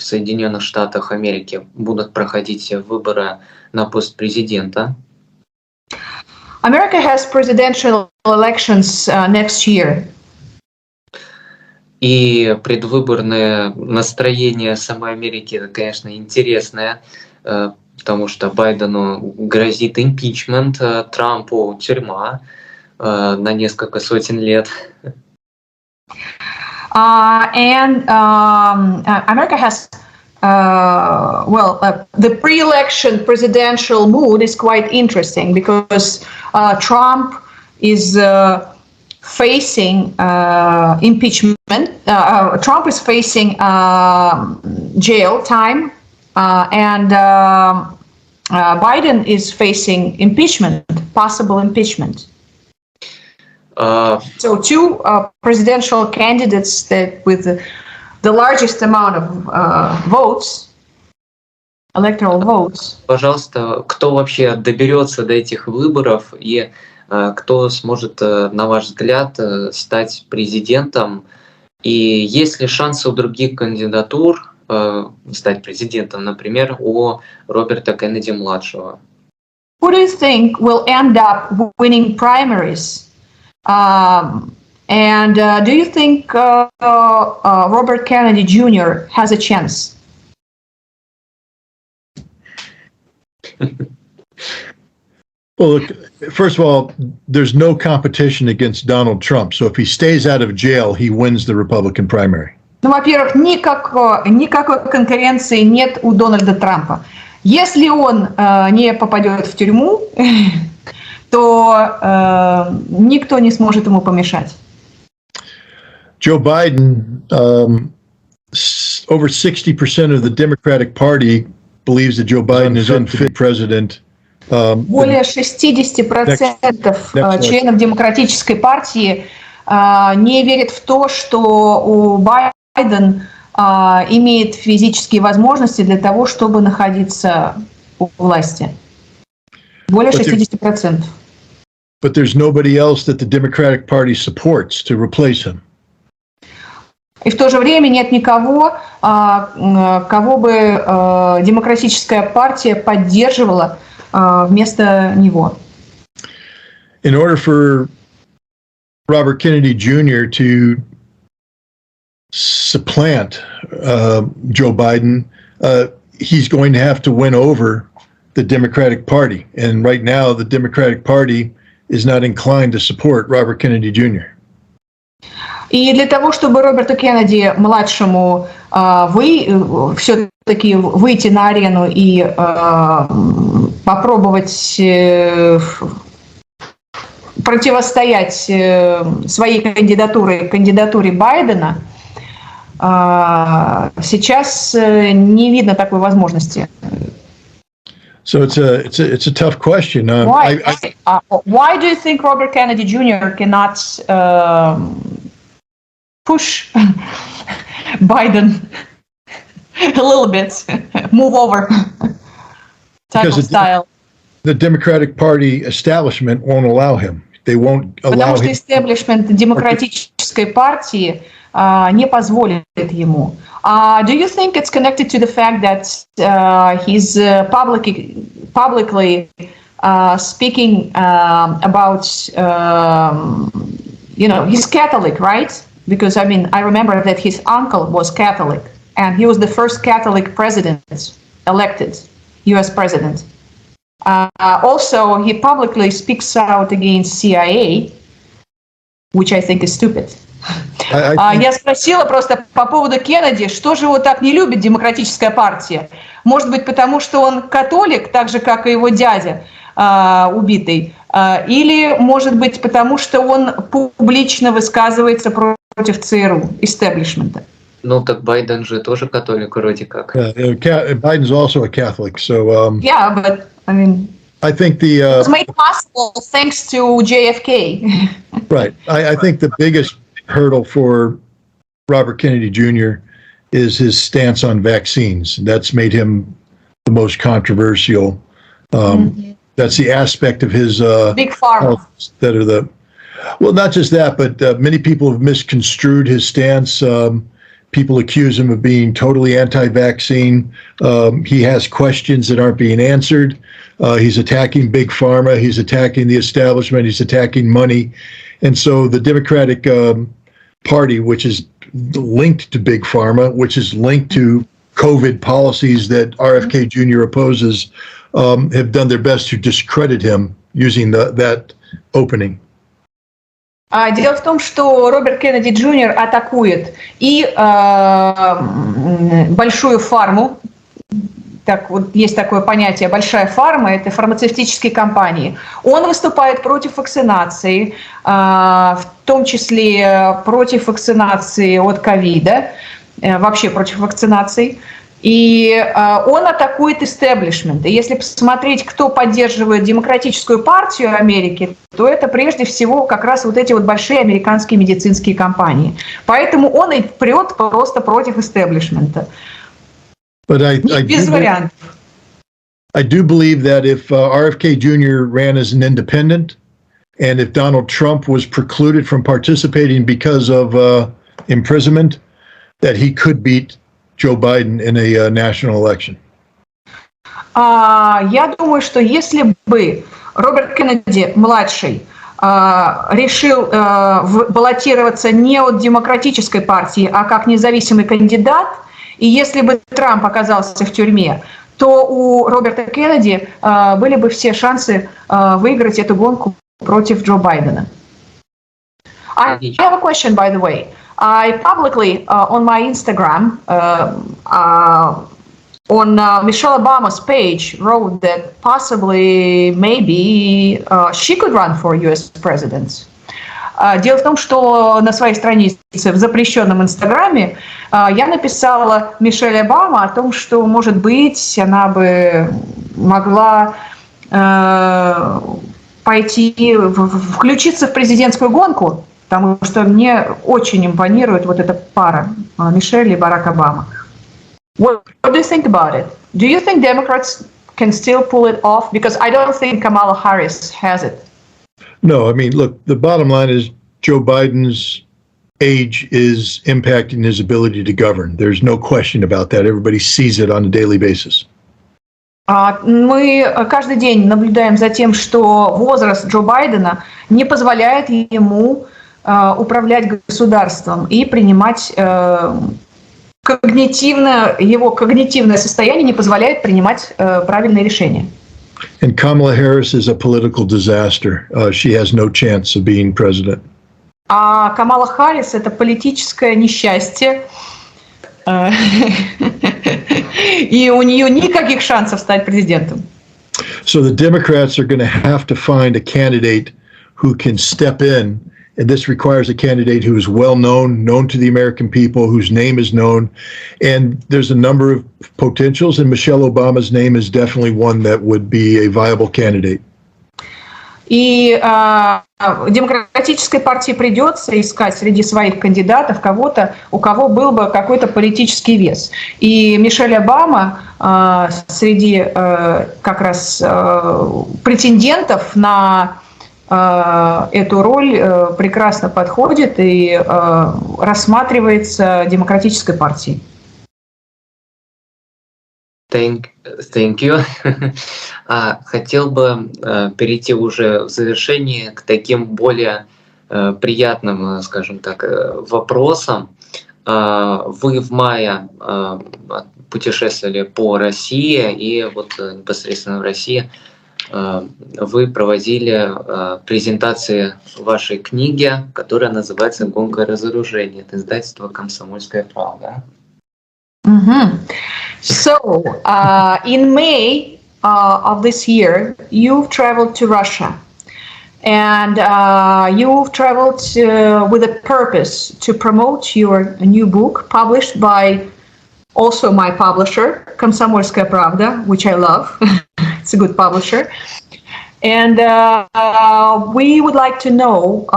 Соединенных Штатах Америки будут проходить выборы на пост президента. America has presidential elections next year. И предвыборное настроение самой Америки, это, конечно, интересное, потому что Байдену грозит импичмент, Трампу тюрьма на несколько сотен лет. America has, the pre-election presidential mood is quite interesting because Trump is facing impeachment. Trump is facing jail time, and Biden is facing impeachment, possible impeachment. So two presidential candidates that with the largest amount of votes, electoral votes. Пожалуйста, кто вообще доберется до этих выборов и кто сможет, на ваш взгляд, стать президентом? И есть ли шансы у других кандидатур стать президентом, например, у Роберта Кеннеди младшего? Who do you think will end up winning primaries? And do you think Robert Kennedy Jr. has a chance? Well, look, first of all, there's no competition against Donald Trump. So if he stays out of jail, he wins the Republican primary. Ну, во-первых, никакой конкуренции нет у Дональда Трампа. Если он не попадет в тюрьму, то никто не сможет ему помешать. Joe Biden, over 60% of the Democratic Party believes that Joe Biden is unfit president. Более 60% членов Демократической партии не верят в то, что Байден имеет физические возможности для того, чтобы находиться у власти. Более 60%. But there's nobody else that the Democratic Party supports to replace him. И в то же время нет никого, кого бы Демократическая партия поддерживала вместо него. In order for Robert Kennedy Jr. to supplant Joe Biden, he's going to have to win over the Democratic Party. And right now, the Democratic Party is not inclined to support Robert Kennedy Jr. И для того, чтобы Роберту Кеннеди младшему все-таки выйти на арену и попробовать противостоять своей кандидатуре Байдена, сейчас не видно такой возможности. So it's a tough question. Why do you think Robert Kennedy Jr. cannot push Biden a little bit, move over type of style? The Democratic Party establishment won't allow him. They won't allow him. Потому что истеблишмент Демократической партии не позволит ему. Do you think it's connected to the fact that he's publicly speaking about, he's Catholic, right? Because, I remember that his uncle was Catholic, and he was the first Catholic president elected, U.S. president. Also, he publicly speaks out against CIA, which I think is stupid. Я спросила просто по поводу Кеннеди, что же его так не любит Демократическая партия? Может быть, потому что он католик, так же, как и его дядя убитый? Или, может быть, потому что он публично высказывается против ЦРУ, истеблишмента? Ну, так Байден же тоже католик вроде как. Biden's also a Catholic, so... Yeah, but, I think it was made possible thanks to JFK. Right. I think the biggest hurdle for Robert Kennedy Jr. is his stance on vaccines. That's made him the most controversial. That's the aspect of his big pharma that are well, not just that, but many people have misconstrued his stance People accuse him of being totally anti-vaccine. He has questions that aren't being answered. He's attacking big pharma. He's attacking the establishment. He's attacking money. And so the Democratic Party, which is linked to big pharma, which is linked to COVID policies that RFK Jr. opposes, have done their best to discredit him using that opening. Дело в том, что Роберт Кеннеди Джуниор атакует и большую фарму. Так вот, есть такое понятие «большая фарма» – это фармацевтические компании. Он выступает против вакцинации, в том числе против вакцинации от ковида, вообще против вакцинации. И он атакует истеблишмент. И если посмотреть, кто поддерживает Демократическую партию Америки, то это прежде всего как раз вот эти вот большие американские медицинские компании. Поэтому он и прет просто против истеблишмента. Без вариантов. I do believe that if RFK Jr. ran as an independent, and if Donald Trump was precluded from participating because of imprisonment, that he could beat Joe Biden in a national election. Я думаю, что если бы Роберт Кеннеди младший решил баллотироваться не от Демократической партии, а как независимый кандидат, и если бы Трамп оказался в тюрьме, то у Роберта Кеннеди были бы все шансы выиграть эту гонку против Джо Байдена. I have a question, by the way. I publicly on my Instagram on Michelle Obama's page wrote that possibly maybe she could run for U.S. president. Дело в том, что на своей странице в запрещенном Инстаграме я написала Мишель Обама о том, что, может быть, она бы могла включиться в президентскую гонку, потому что мне очень импонирует вот эта пара Мишель и Барак Обама. What do you think about it? Do you think Democrats can still pull it off? Because I don't think Kamala Harris has it. No, I mean, look, the bottom line is Joe Biden's age is impacting his ability to govern. There's no question about that. Everybody sees it on a daily basis. Мы каждый день наблюдаем за тем, что возраст Джо Байдена не позволяет ему управлять государством и принимать его когнитивное состояние не позволяет принимать правильные решения. And Kamala Harris is a political disaster. She has no chance of being president. А Камала Харрис – это политическое несчастье, и у нее никаких шансов стать президентом. So the Democrats are going to have to find a candidate who can step in, and this requires a candidate who is well known, known to the American people, whose name is known, and there's a number of potentials, and Michelle Obama's name is definitely one that would be a viable candidate. И Демократической партии придется искать среди своих кандидатов кого-то, у кого был бы какой-то политический вес. И Мишель Обама среди как раз претендентов на эту роль прекрасно подходит и рассматривается Демократической партией. Thank you. Хотел бы перейти уже в завершении к таким более приятным, скажем так, вопросам. Вы в мае путешествовали по России, и вот непосредственно в России вы проводили презентации вашей книги, которая называется «Гонка разоружения». Это издательство «Комсомольская правда». Mm-hmm. So, in May of this year, you've traveled to Russia, and you've traveled with a purpose to promote your new book, published by also my publisher, Комсомольская правда, which I love. It's a good publisher. And we would like to know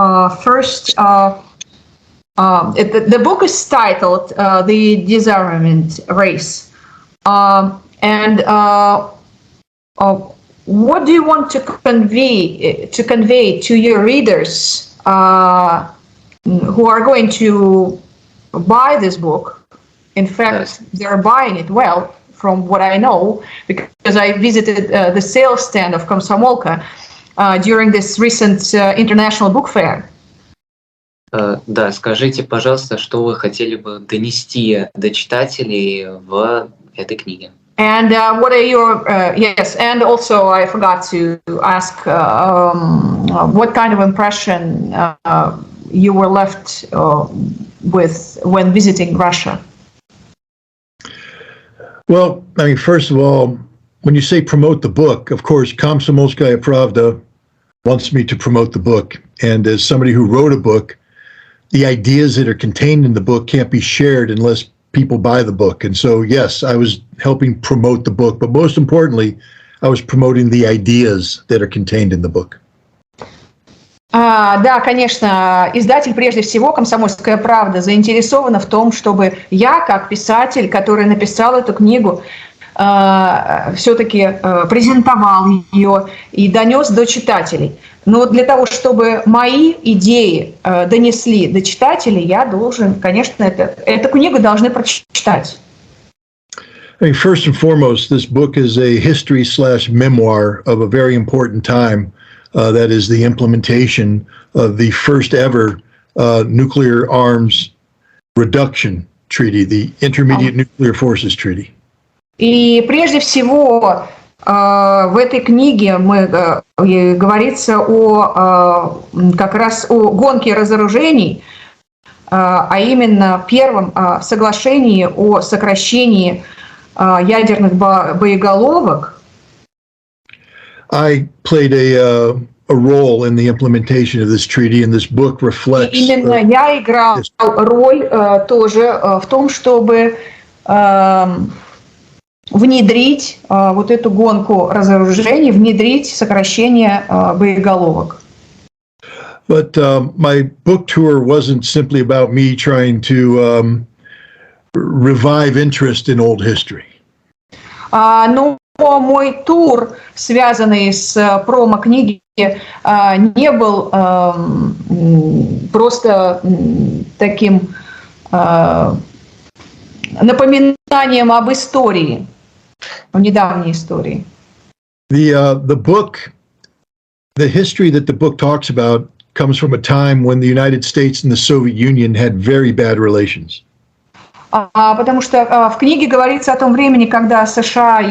first. The book is titled "The Disarmament Race," and what do you want to convey to your readers who are going to buy this book. In fact, they're buying it well, from what I know, because I visited the sales stand of Komsomolka during this recent international book fair. Да, скажите, пожалуйста, что вы хотели бы донести до читателей в этой книге? And what are your yes? And also, I forgot to ask what kind of impression you were left with when visiting Russia. Well, I mean, first of all, when you say promote the book, of course, Komsomolskaya Pravda wants me to promote the book. And as somebody who wrote a book, the ideas that are contained in the book can't be shared unless people buy the book. And so, yes, I was helping promote the book, but most importantly, I was promoting the ideas that are contained in the book. Да, конечно, издатель, прежде всего, «Комсомольская правда», заинтересована в том, чтобы я, как писатель, который написал эту книгу, все-таки презентовал ее и донес до читателей. Но для того, чтобы мои идеи донесли до читателей, я должен, конечно, эту книгу должны прочитать. I mean, first and foremost, this book is a history/memoir of a very important time. That is the implementation of the first ever nuclear arms reduction treaty, the Intermediate Nuclear Forces Treaty. И прежде всего в этой книге говорится как раз о гонке разоружений, а именно первом соглашении о сокращении ядерных боеголовок. I played a role in the implementation of this treaty, and this book reflects. Именно я играл роль тоже в том, чтобы внедрить вот эту гонку разоружений, внедрить сокращение боеголовок. But my book tour wasn't simply about me trying to revive interest in old history. Но мой тур, связанный с промо-книги, не был просто таким напоминанием об истории, о недавней истории. The book, the history that the book talks about comes from a time when the United States and the Soviet Union had very bad relations. Потому что в книге говорится о том времени, когда США,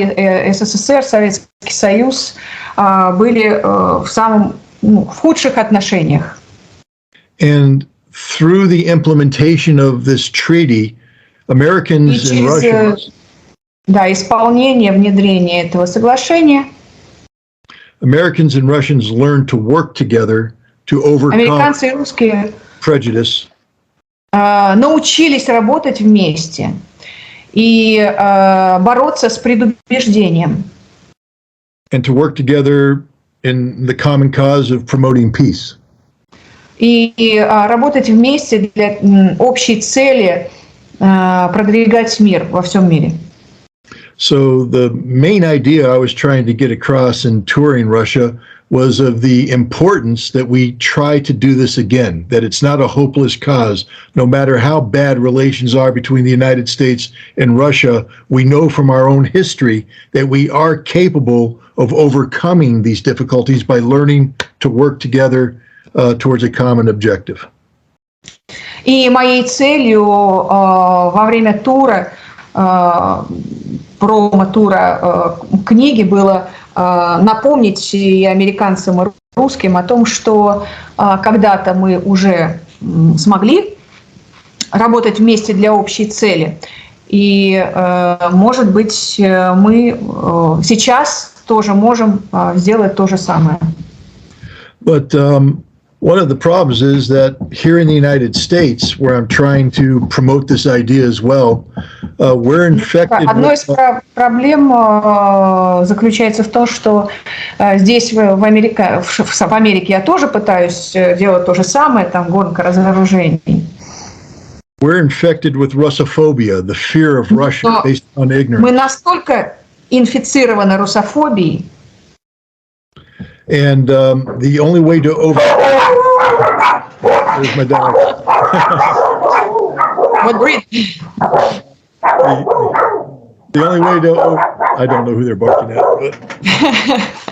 СССР, Советский Союз были в худших отношениях. And through the implementation of this treaty, Americans and Russians, исполнение, внедрение этого соглашения, Americans and Russians learned to work together to overcome американцы и русские prejudice. Научились работать вместе и бороться с предубеждением. And to work together in the common cause of promoting peace. И работать вместе для общей цели продвигать мир во всем мире. So the main idea I was trying to get across in touring Russia was of the importance that we try to do this again, that it's not a hopeless cause. No matter how bad relations are between the United States and Russia, we know from our own history that we are capable of overcoming these difficulties by learning to work together towards a common objective. И моей целью во время тура, промо-тура книги было напомнить и американцам, и русским о том, что когда-то мы уже смогли работать вместе для общей цели. И, может быть, мы сейчас тоже можем сделать то же самое. But one of the problems is that here in the United States, where I'm trying to promote this idea as well, we're infected. Одной из проблем заключается в том, что здесь в Америке я тоже пытаюсь делать то же самое, там гонка разоружений. We're infected with Rusophobia, the fear of Russia based on ignorance. Мы настолько инфицированы русофобией. And the only way to there's my dog. What breed? The only way to, I don't know who they're barking at,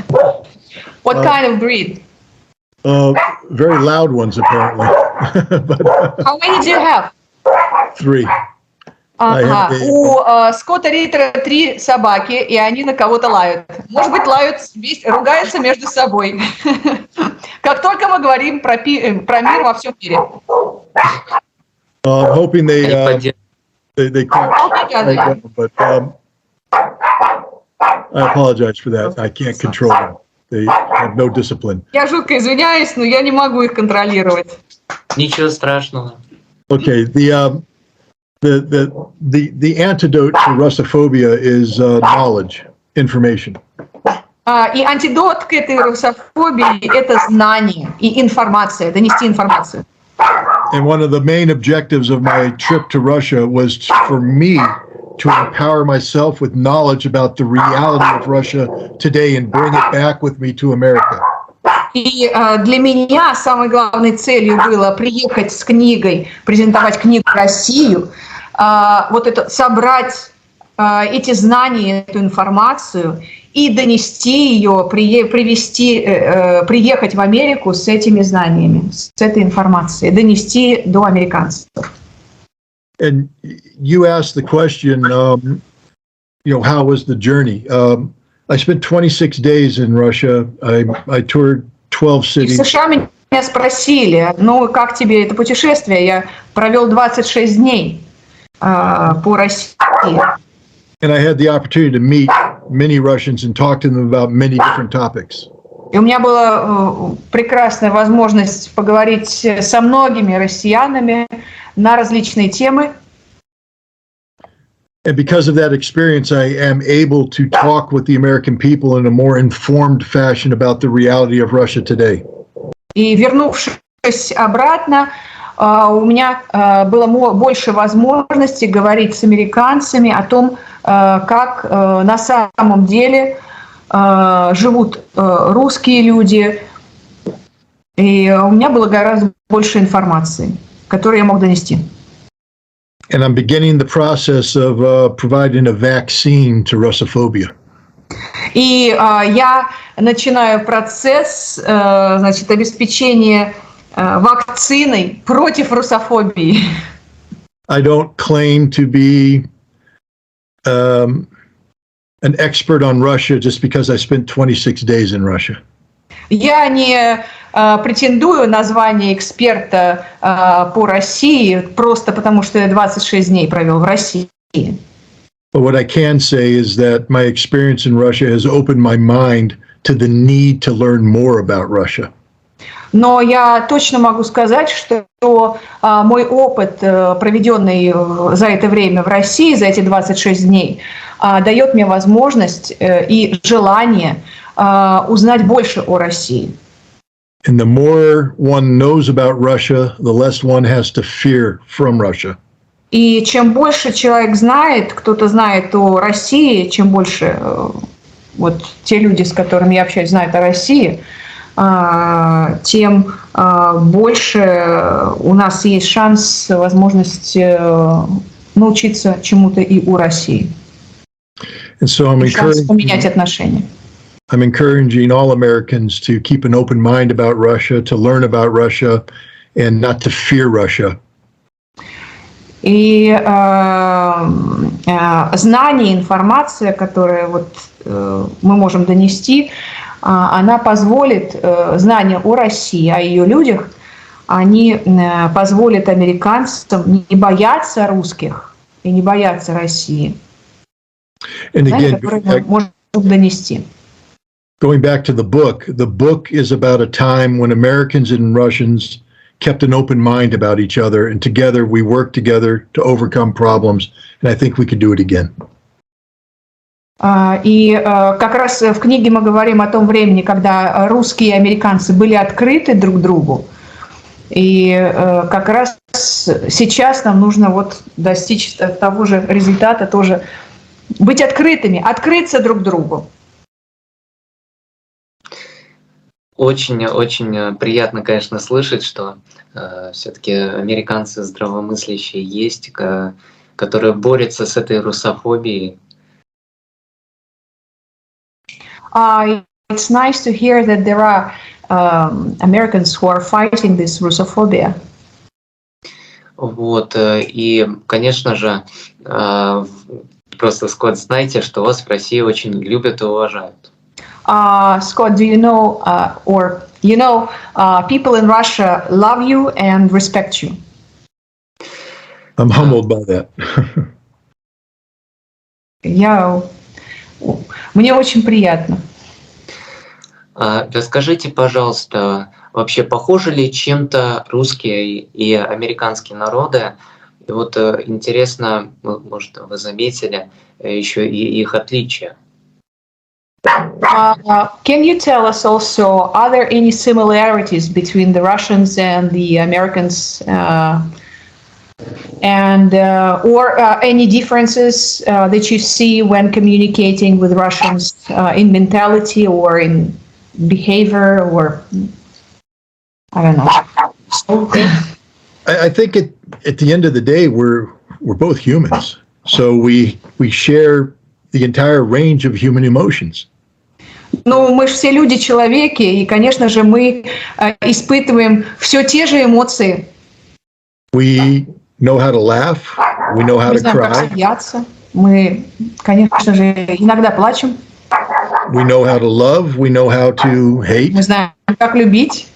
but. What kind of breed? Very loud ones, apparently. But, How many do you have? 3. Ага. У Скотта Риттера 3 собаки, и они на кого-то лают. Может быть, ругаются между собой. Как только мы говорим про мир во всем мире. Hoping they can't. But I apologize for that. I can't control them. They have no discipline. Я жутко извиняюсь, но я не могу их контролировать. Ничего страшного. Okay, the antidote to Rusophobia is knowledge, information. И антидот к этой русофобии – это знание и информация, донести информацию. And one of the main objectives of my trip to Russia was for me to empower myself with knowledge about the reality of Russia today and bring it back with me to America. И для меня самой главной целью было приехать с книгой, презентовать книгу Россию, вот это собрать эти знания, эту информацию и донести ее, приехать в Америку с этими знаниями, с этой информацией, донести до американцев. And you asked the question, how was the journey? I spent 26 days in Russia. I toured 12 cities. В США меня спросили, как тебе это путешествие? Я провел 26 дней по России. And I had the opportunity to meet many Russians and talk to them about many different topics. И у меня была прекрасная возможность поговорить со многими россиянами на различные темы. And because of that experience, I am able to talk with the American people in a more informed fashion about the reality of Russia today. И вернувшись обратно, у меня было больше возможностей говорить с американцами о том, как на самом деле живут русские люди. И у меня было гораздо больше информации, которую я мог донести. And I'm beginning the process of providing a vaccine to Rusophobia. И я начинаю процесс, обеспечения вакциной против русофобии. I don't claim to be an expert on Russia just because I spent 26 days in Russia. Я не претендую на звание эксперта по России просто потому, что я 26 дней провел в России. But what I can say is that my experience in Russia has opened my mind to the need to learn more about Russia. Но я точно могу сказать, что мой опыт, проведенный за это время в России, за эти 26 дней, дает мне возможность и желание узнать больше о России. And the more one knows about Russia, the less one has to fear from Russia. И чем больше человек знает, кто-то знает о России, чем больше вот те люди, с которыми я общаюсь, знают о России, тем больше у нас есть шанс, возможность научиться чему-то и у России. And so I'm шанс поменять отношения. I'm encouraging all Americans to keep an open mind about Russia, to learn about Russia, and not to fear Russia. И знание, информация, которую мы можем донести, она позволит, знание о России, о ее людях, они позволят американцам не бояться русских и не бояться России. Которые мы можем донести. Going back to the book is about a time when Americans and Russians kept an open mind about each other, and together we worked together to overcome problems, and I think we could do it again. И как раз в книге мы говорим о том времени, когда русские и американцы были открыты друг другу, и как раз сейчас нам нужно достичь того же результата, тоже быть открытыми, открыться друг другу. Очень приятно, конечно, слышать, что все-таки американцы здравомыслящие есть, которые борются с этой русофобией. It's nice to hear that there are Americans who are fighting this Rusophobia. Вот, и, конечно же, просто, Скотт, знаете, что вас в России очень любят и уважают. Scott, do you know, people in Russia love you and respect you? I'm humbled by that. Мне очень приятно. Расскажите, пожалуйста, вообще похожи ли чем-то русские и американские народы? И вот интересно, может, вы заметили еще и их отличия. Can you tell us also, are there any similarities between the Russians and the Americans, or any differences that you see when communicating with Russians in mentality or in behavior, or I don't know? I think at the end of the day, we're both humans, so we share the entire range of human emotions. Ну, мы же все люди-человеки, и, конечно же, мы испытываем все те же эмоции. We know how to laugh, we know how Мы to знаем, как cry, смеяться. Мы, конечно же, иногда плачем. we know how to love, we know how to hate. Мы знаем, как любить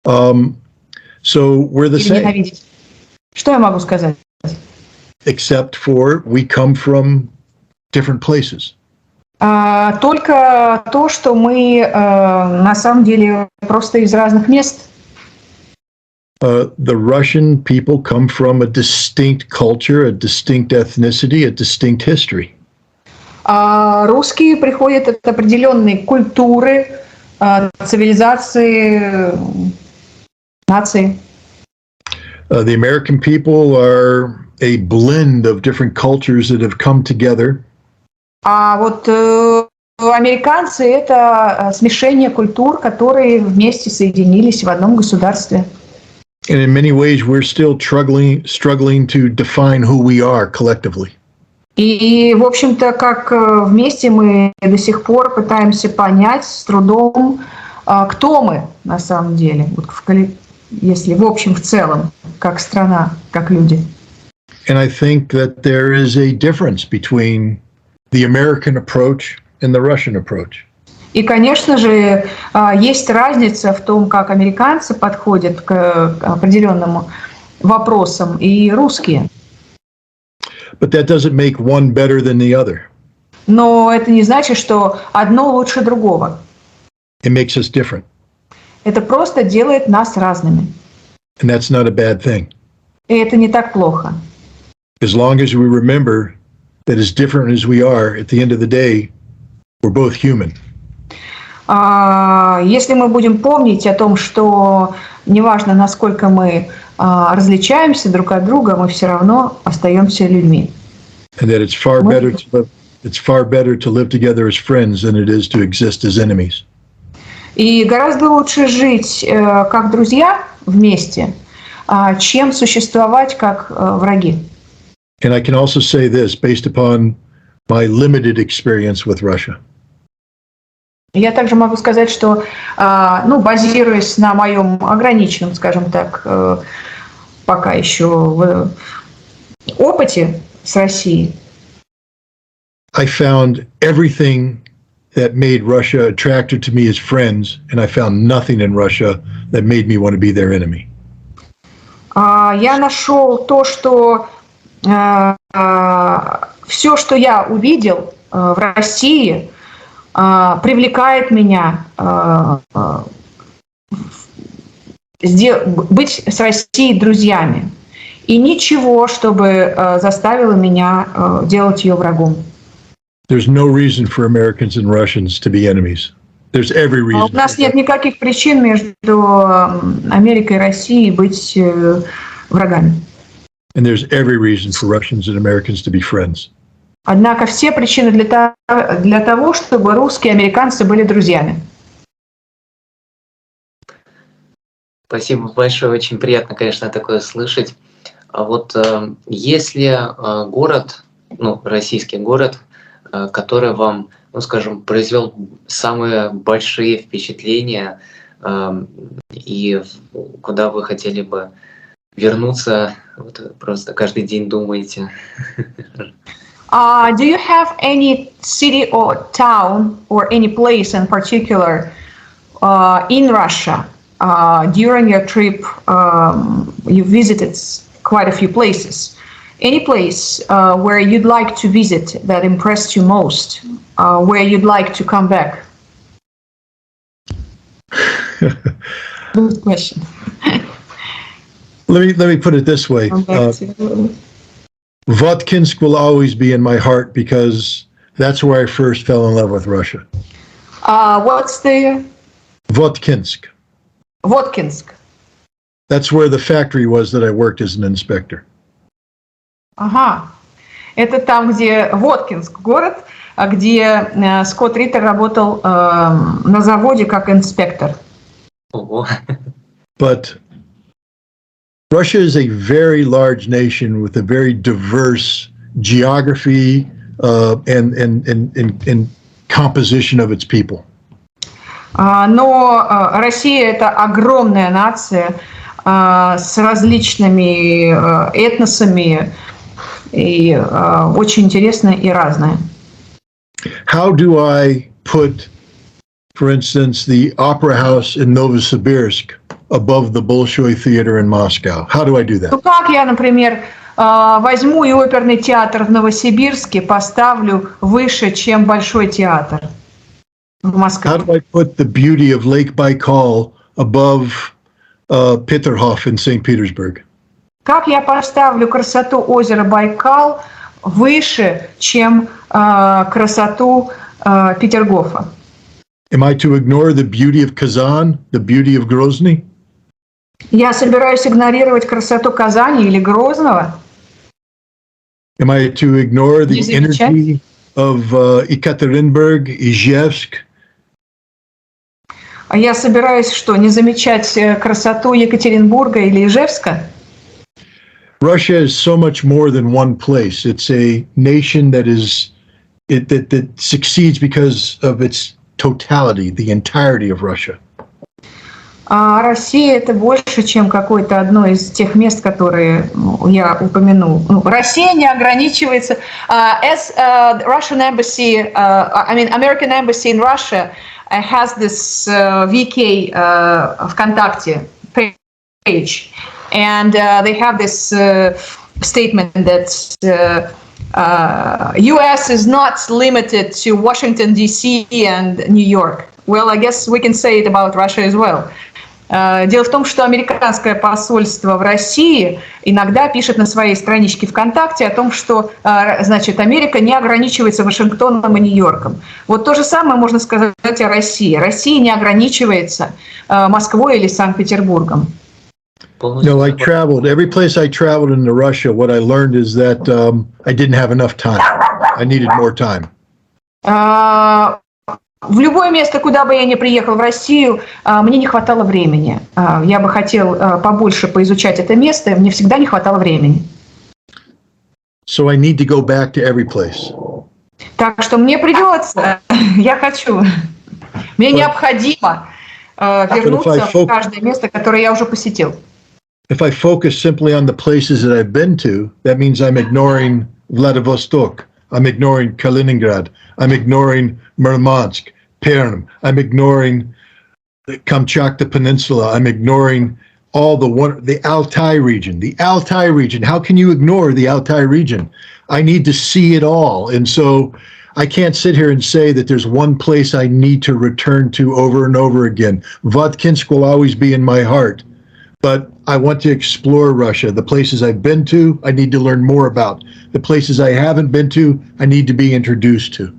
So we're the или same, ненавидеть. Что я могу сказать? except for we come from different places. Только то, что мы на самом деле просто из разных мест. The Russian people come from a distinct culture, a distinct ethnicity, a distinct history. Русские приходят от определенной культуры, цивилизации, нации. The American people are a blend of different cultures that have come together. А вот американцы — это смешение культур, которые вместе соединились в одном государстве. And in many ways, we're still struggling to define who we are collectively. И, в общем-то, как вместе мы до сих пор пытаемся понять с трудом, кто мы на самом деле, вот если в общем, в целом, как страна, как люди. And I think that there is a difference between the American approach and the Russian approach. И, конечно же, есть разница в том, как американцы подходят к определенным вопросам, и русские. But that doesn't make one better than the other. Но это не значит, что одно лучше другого. It makes us different. Это просто делает нас разными. And that's not a bad thing. И это не так плохо. As long as we remember that as different as we are, at the end of the day, we're both human. Если мы будем помнить о том, что неважно, насколько мы различаемся друг от друга, мы все равно остаемся людьми. And that it's far better to live together as friends than it is to exist as enemies. И гораздо лучше жить как друзья вместе, чем существовать как враги. And I can also say this based upon my limited experience with Russia. Я также могу сказать, что, базируясь на моем ограниченном, скажем так, пока еще опыте с Россией, I found everything that made Russia attractive to me as friends, and I found nothing in Russia that made me want to be their enemy. Я нашел то, что все, что я увидел в России, привлекает меня быть с Россией друзьями. И ничего, чтобы заставило меня делать ее врагом. There's no reason for Americans and Russians to be enemies. There's every reason. У нас нет никаких причин между Америкой и Россией быть врагами. And there's every reason for Russians and Americans to be friends. Однако все причины для того, чтобы русские и американцы были друзьями. Спасибо большое, очень приятно, конечно, такое слышать. А вот если город, ну, российский город, который вам, ну, скажем, произвел самые большие впечатления, и куда вы хотели бы вернуться, вот просто каждый день думаете? Do you have any city or town or any place in particular in Russia? During your trip, you visited quite a few places. Any place where you'd like to visit that impressed you most, where you'd like to come back? Good question. Let me put it this way. Votkinsk will always be in my heart because that's where I first fell in love with Russia. What's the? Votkinsk. Votkinsk. That's where the factory was that I worked as an inspector. Ага. Это там, где Воткинск, город, где Скотт Риттер работал на заводе как инспектор. But Russia is a very large nation with a very diverse geography and composition of its people. Но Россия – это огромная нация с различными этносами и очень интересная и разная. How do I put, for instance, the Opera House in Novosibirsk above the Bolshoi Theater in Moscow? How do I do that? Ну как я, например, возьму и оперный театр в Новосибирске поставлю выше, чем Большой театр в Москве? How do I put the beauty of Lake Baikal above Peterhof in St. Petersburg? Как я поставлю красоту озера Байкал выше, чем красоту Петергофа? Am I to ignore the beauty of Kazan, the beauty of Grozny? Я собираюсь игнорировать красоту Казани или Грозного? Am I to ignore the energy of Ekaterinburg, Ижевск? Я собираюсь что, не замечать красоту Екатеринбурга или Ижевска? Russia is so much more than one place. It's a nation that that succeeds because of its totality, the entirety of Russia. А Россия – это больше, чем какое-то одно из тех мест, которые я упомянул. Россия не ограничивается. As Russian embassy, American embassy in Russia has this VK ВКонтакте page, and they have this statement that U.S. is not limited to Washington D.C. and New York. Well, I guess we can say it about Russia as well. Дело в том, что американское посольство в России иногда пишет на своей страничке ВКонтакте о том, что, значит, Америка не ограничивается Вашингтоном и Нью-Йорком. Вот то же самое можно сказать о России. Россия не ограничивается Москвой или Санкт-Петербургом. No, I traveled. Every place I traveled into Russia, what I learned is that I didn't have enough time. I needed more time. В любое место, куда бы я ни приехал в Россию, мне не хватало времени. Я бы хотел побольше поизучать это место, мне всегда не хватало времени. So I need to go back to every place. Так что мне придется, я хочу, мне необходимо вернуться в каждое место, которое я уже посетил. If I focus simply on the places that I've been to, that means I'm ignoring Vladivostok, I'm ignoring Kaliningrad, I'm ignoring Murmansk, Perm, I'm ignoring the Kamchatka Peninsula, I'm ignoring all the Altai region. The Altai region, how can you ignore the Altai region? I need to see it all. And so I can't sit here and say that there's one place I need to return to over and over again. Votkinsk will always be in my heart. But I want to explore Russia. The places I've been to, I need to learn more about. The places I haven't been to, I need to be introduced to.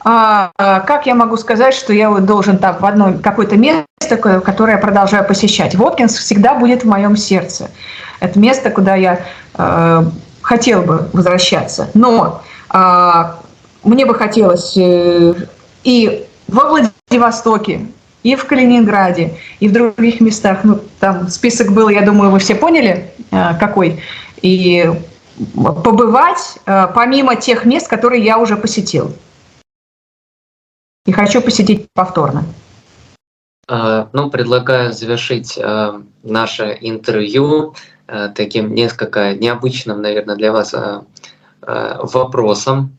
Как я могу сказать, что я вот должен там в одно какое-то место, которое я продолжаю посещать? Воткинск всегда будет в моем сердце. Это место, куда я хотел бы возвращаться. Но мне бы хотелось и во Владивостоке, и в Калининграде, и в других местах. Ну, там список был, я думаю, вы все поняли, какой. И побывать помимо тех мест, которые я уже посетил. И хочу посетить повторно. Ну, предлагаю завершить наше интервью таким несколько необычным, наверное, для вас вопросом.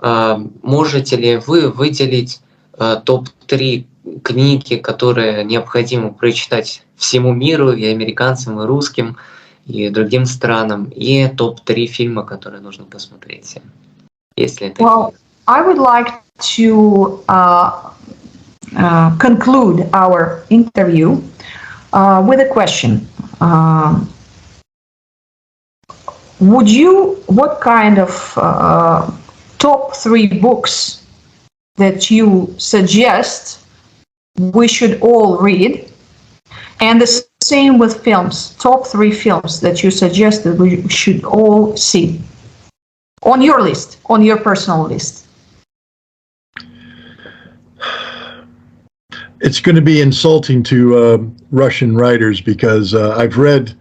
Можете ли вы выделить топ-3 книги, которые необходимо прочитать всему миру, и американцам, и русским, и другим странам, и топ-3 фильма, которые нужно посмотреть? Если это... Well, I would like to conclude our interview with a question. What kind of top 3 books that you suggest we should all read? And the same with films, top 3 films that you suggest that we should all see on your list, on your personal list. It's going to be insulting to Russian writers because I've read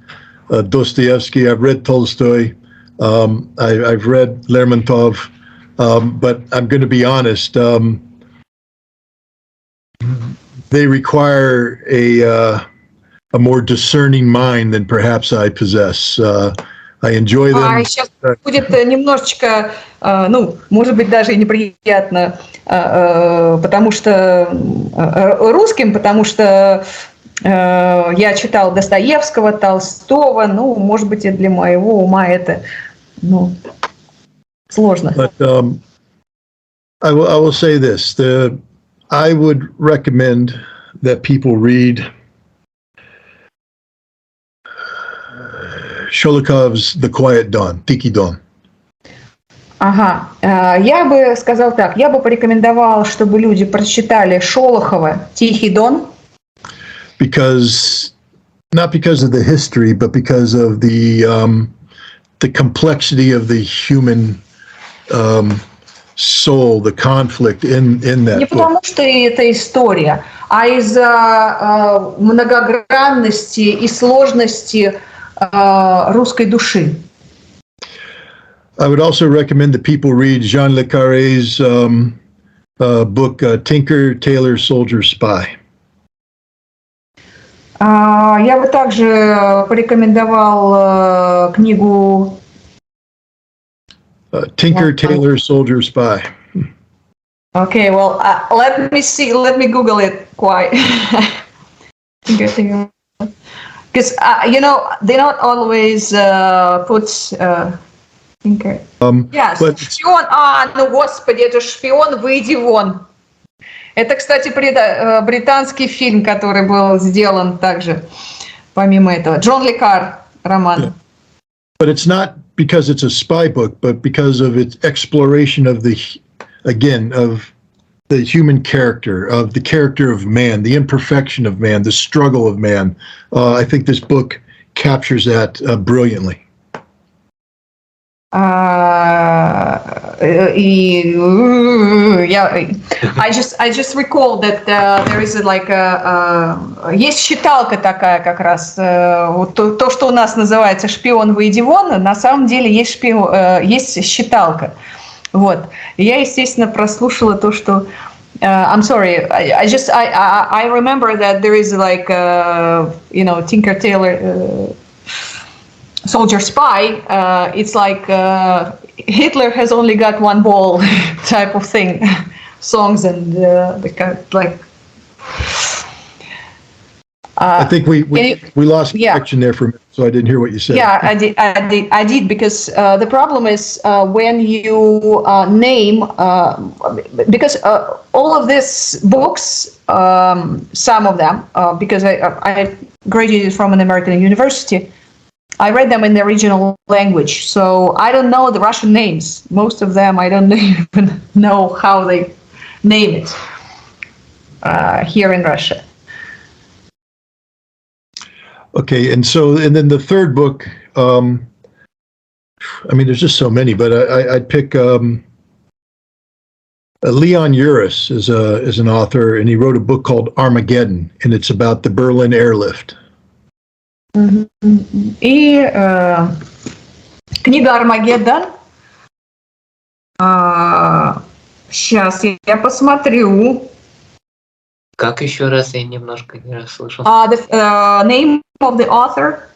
Dostoevsky, I've read Tolstoy, I've read Lermontov, but I'm going to be honest, they require a more discerning mind than perhaps I possess. I enjoy them. Сейчас будет немножечко, ну, может быть, даже и неприятно, потому что русским, потому что я читал Достоевского, Толстого, ну, может быть, и для моего ума это, ну, сложно. But I will say this: I would recommend that people read Sholokov's The Quiet Dawn, Тихий Дон. Ага, я бы сказал так, я бы порекомендовал, чтобы люди прочитали Шолохова «Тихий Дон». Not because of the history, but because of the complexity of the human soul, the conflict in that Не book. потому что это история, а из-за многогранности и сложности русской души. I would also recommend that people read Jean Le Carré's book Tinker, Tailor, Soldier, Spy. Я бы также порекомендовал книгу Tinker, Tailor, Soldier, Spy. Okay, well, let me Google it quite. Because, you know, they not always put Tinker. Yes, шпион, ну господи, это шпион, выйди вон. Это, кстати, британский фильм, который был сделан также, помимо этого. Джон Ле Кар, роман. But it's not because it's a spy book, but because of its exploration of the human character, of the character of man, the imperfection of man, the struggle of man. I think this book captures that brilliantly. I just recall that there is like есть считалка такая как раз, вот то, что у нас называется шпион выйди вон, на самом деле есть есть считалка. Вот. Я, естественно, прослушала то, что I'm sorry, I remember that there is like you know, Tinker Tailor Soldier Spy, it's like Hitler has only got one ball type of thing, songs and the kind of like. I think we lost connection there for a minute, so I didn't hear what you said. Yeah, I did because the problem is when you name because all of these books, some of them, because I graduated from an American university. I read them in the original language, so I don't know the Russian names. Most of them I don't even know how they name it here in Russia. Okay, and then the third book, I mean, there's just so many, but I'd pick Leon Uris is an author, and he wrote a book called Armageddon, and it's about the Berlin airlift. И книга «Армагеддон». Сейчас я посмотрю. Как еще раз? Я немножко не расслышал. The name of the author?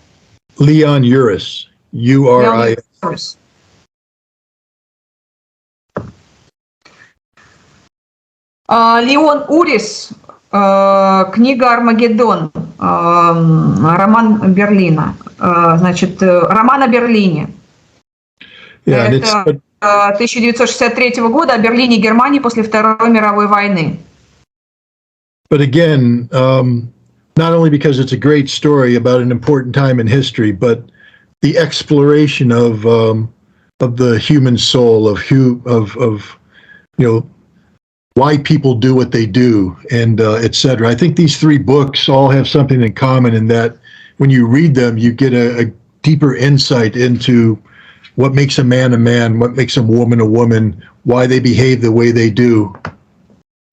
Leon Uris. U-R-I-S. Леон Урис, книга «Армагеддон», роман Берлина, значит, роман о Берлине. Yeah, это 1963 года о Берлине, Германии после Второй мировой войны. But again, not only because it's a great story about an important time in history, but the exploration of the human soul, of why people do what they do, and etc. I think these three books all have something in common in that when you read them, you get a deeper insight into what makes a man, what makes a woman, why they behave the way they do.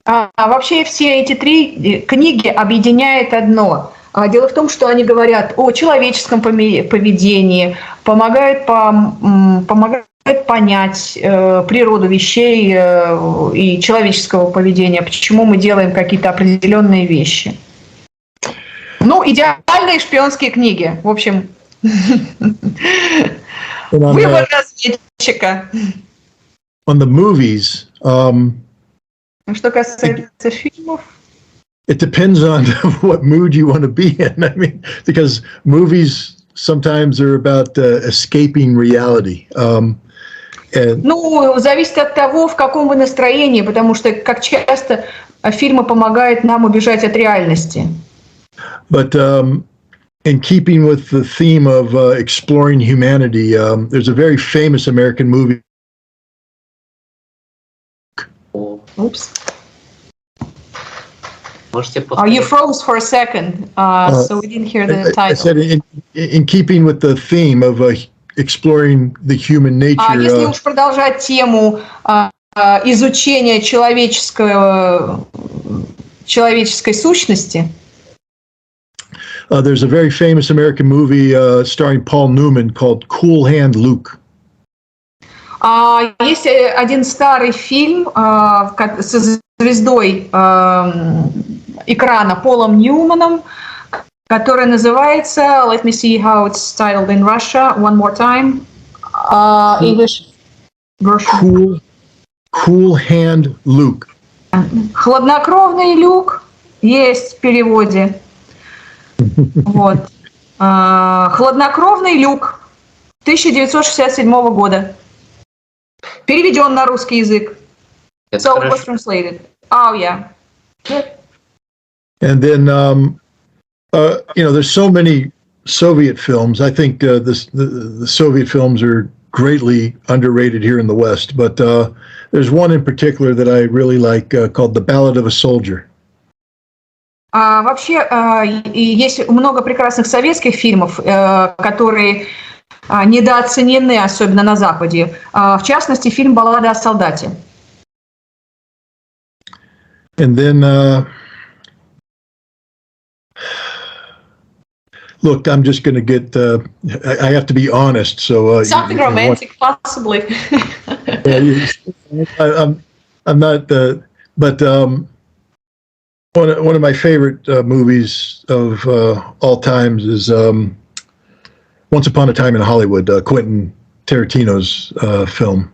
Вообще все эти три книги объединяет одно. Дело в том, что они говорят о человеческом поведении, помогают понять природу вещей и человеческого поведения, почему мы делаем какие-то определенные вещи. Ну, идеальные шпионские книги. В общем, выбор разведчика. On the movies, что касается фильмов, it depends on what mood you want to be in. I mean, because movies sometimes are about escaping reality. Ну, зависит от того, в каком вы настроении, потому что, как часто, фильмы помогают нам убежать от реальности. But in keeping with the theme of exploring humanity, there's a very famous American movie. Oops. You You froze for a second, so we didn't hear the title. I said in keeping with the theme of exploring the human nature. Если уж продолжать тему изучения человеческой сущности. There's a very famous American movie starring Paul Newman called Cool Hand Luke. Есть один старый фильм со звездой экрана Полом Ньюманом, который называется, let me see how it's titled in Russia one more time, English version. Cool Hand Luke. Хладнокровный Люк есть в переводе. Вот. Хладнокровный Люк 1967 года. Переведен на русский язык. So it was translated. Oh, yeah. And then, there's so many Soviet films. I think the Soviet films are greatly underrated here in the West. But there's one in particular that I really like called The Ballad of a Soldier. Вообще, есть много прекрасных советских фильмов, которые недооценены, особенно на Западе. В частности, фильм «Баллада о солдате». And then, look, I'm just going to get, I have to be honest. So something romantic, possibly. I'm not, but one of my favorite movies of all times is Once Upon a Time in Hollywood, Quentin Tarantino's film.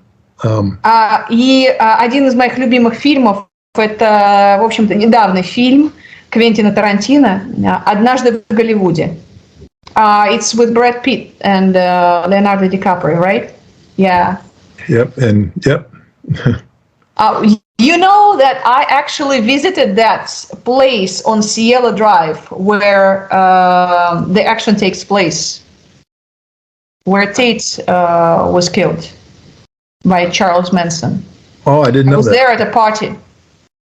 И один из моих любимых фильмов — это, в общем-то, недавний фильм Квентина Тарантино «Однажды в Голливуде». It's with Brad Pitt and Leonardo DiCaprio, right? Yeah. Yep, and yep. You know that I actually visited that place on Cielo Drive where the action takes place, where Tate was killed by Charles Manson. Oh, I didn't know that. I was there at a party.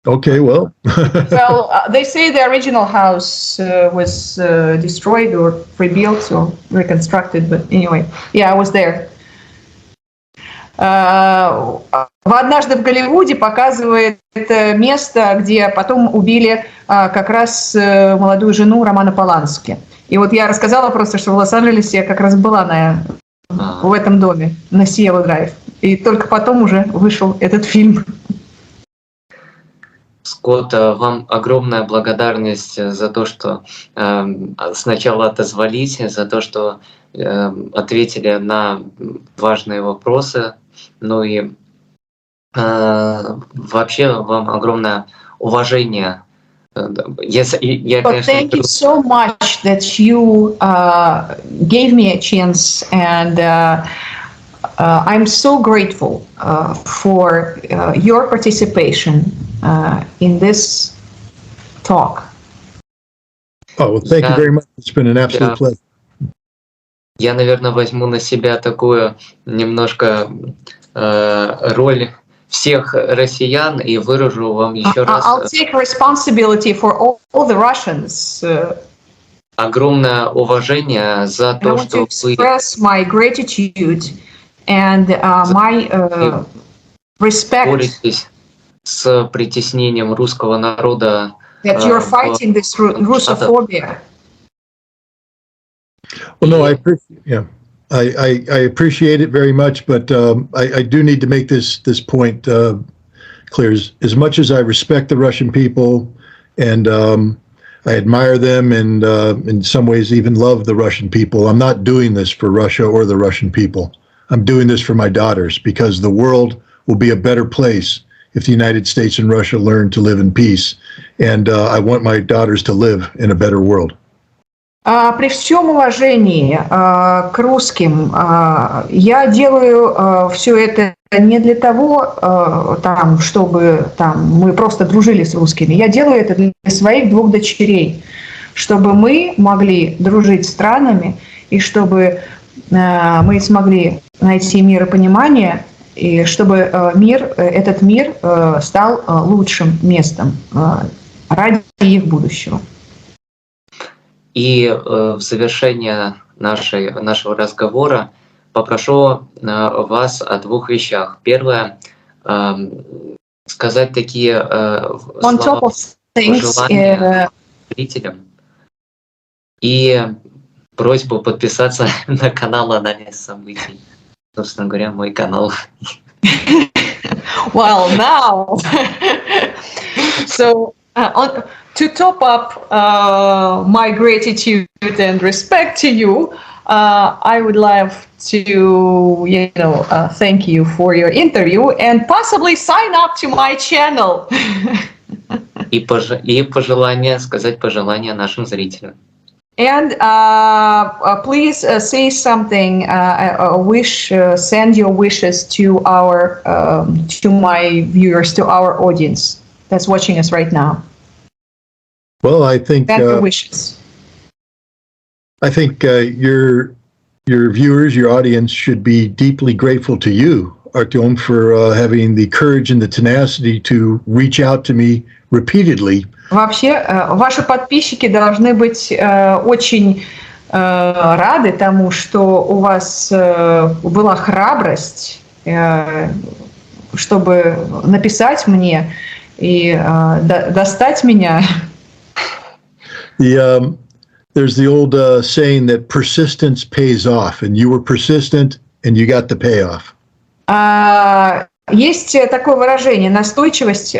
Okay, well. Well, they say the original house was destroyed or rebuilt or reconstructed, but anyway, yeah, I was there. «Однажды в Голливуде» показывает место, где потом убили как раз молодую жену Романа Полански. И вот я рассказала просто, что в Лос-Анджелесе я как раз была в этом доме, на Сиело Драйв. И только потом уже вышел этот фильм. Скотт, вам огромная благодарность за то, что сначала отозвались, за то, что ответили на важные вопросы. Ну и вообще вам огромное уважение. Thank you so much that you gave me a chance, and I'm so grateful for your participation in this talk. Oh, well, thank you very much. It's been an absolute pleasure. Я, наверное, возьму на себя такую немножко роль всех россиян и выражу вам еще раз. I'll take responsibility for all the Russians. Огромное уважение за то, что вы express my gratitude and my respect. Боретесь с притеснением русского народа. That you're fighting this Russophobia. Well, no, I appreciate it very much, but I do need to make this point clear. As much as I respect the Russian people and I admire them and in some ways even love the Russian people, I'm not doing this for Russia or the Russian people. I'm doing this for my daughters, because the world will be a better place if the United States and Russia learn to live in peace. And I want my daughters to live in a better world. При всем уважении к русским, я делаю все это не для того, чтобы мы просто дружили с русскими. Я делаю это для своих двух дочерей, чтобы мы могли дружить с странами и чтобы мы смогли найти мир и понимание, и чтобы этот мир стал лучшим местом ради их будущего. И в завершение нашего разговора попрошу вас о двух вещах. Первое, сказать такие слова пожелания зрителям и просьбу подписаться на канал «Анализ событий». Собственно говоря, мой канал. Well, now, so to top up my gratitude and respect to you, I would love to, thank you for your interview and possibly sign up to my channel. И сказать пожелания нашим зрителям. And please say something, send your wishes to my viewers, to our audience that's watching us right now. Well, I think wishes. I think your viewers, your audience should be deeply grateful to you, Artyom, for having the courage and the tenacity to reach out to me repeatedly. Вообще, ваши подписчики должны быть очень рады тому, что у вас была храбрость, чтобы написать мне и достать меня. There's the old saying that persistence pays off, and you were persistent, and you got the payoff. Есть такое выражение: настойчивость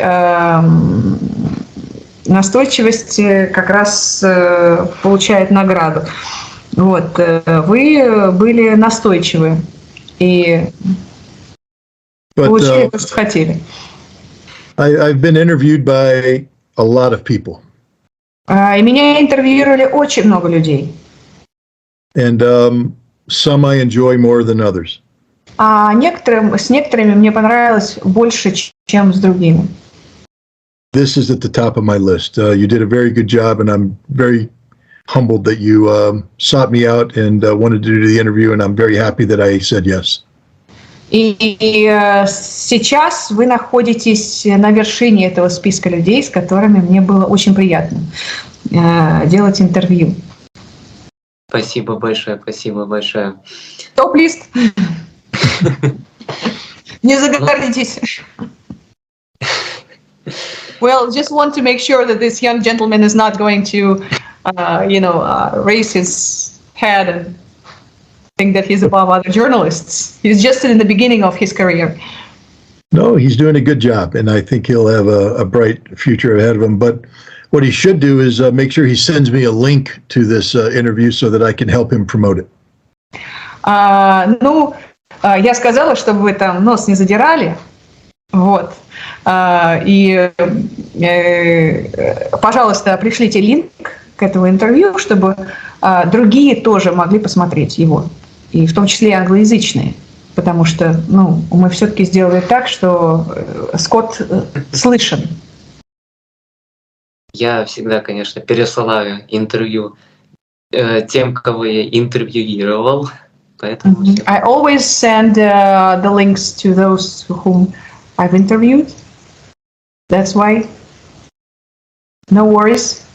как раз получает награду. Вот, вы были настойчивы и получили то, что хотели. I've been interviewed by a lot of people. И меня интервьюировали очень много людей. And some I enjoy more than others. А с некоторыми мне понравилось больше, чем с другими. This is at the top of my list. You did a very good job, and I'm very humbled that you sought me out and wanted to do the interview, and I'm very happy that I said yes. И сейчас вы находитесь на вершине этого списка людей, с которыми мне было очень приятно делать интервью. Спасибо большое, спасибо большое. Топ-лист. Не загордитесь. Well, just want to make sure that this young gentleman is not going to, raise his head and think that he's above other journalists. He's just in the beginning of his career. No, he's doing a good job, and I think he'll have a bright future ahead of him. But what he should do is make sure he sends me a link to this interview so that I can help him promote it. Я сказала, чтобы вы там нос не задирали, вот. И, пожалуйста, пришлите линк к этому интервью, чтобы другие тоже могли посмотреть его, и в том числе и англоязычные, потому что, мы все-таки сделали так, что Скотт слышен. Я всегда, конечно, пересылаю интервью тем, кого я интервьюировал, поэтому... I always send the links to those whom I've interviewed. That's why. No worries.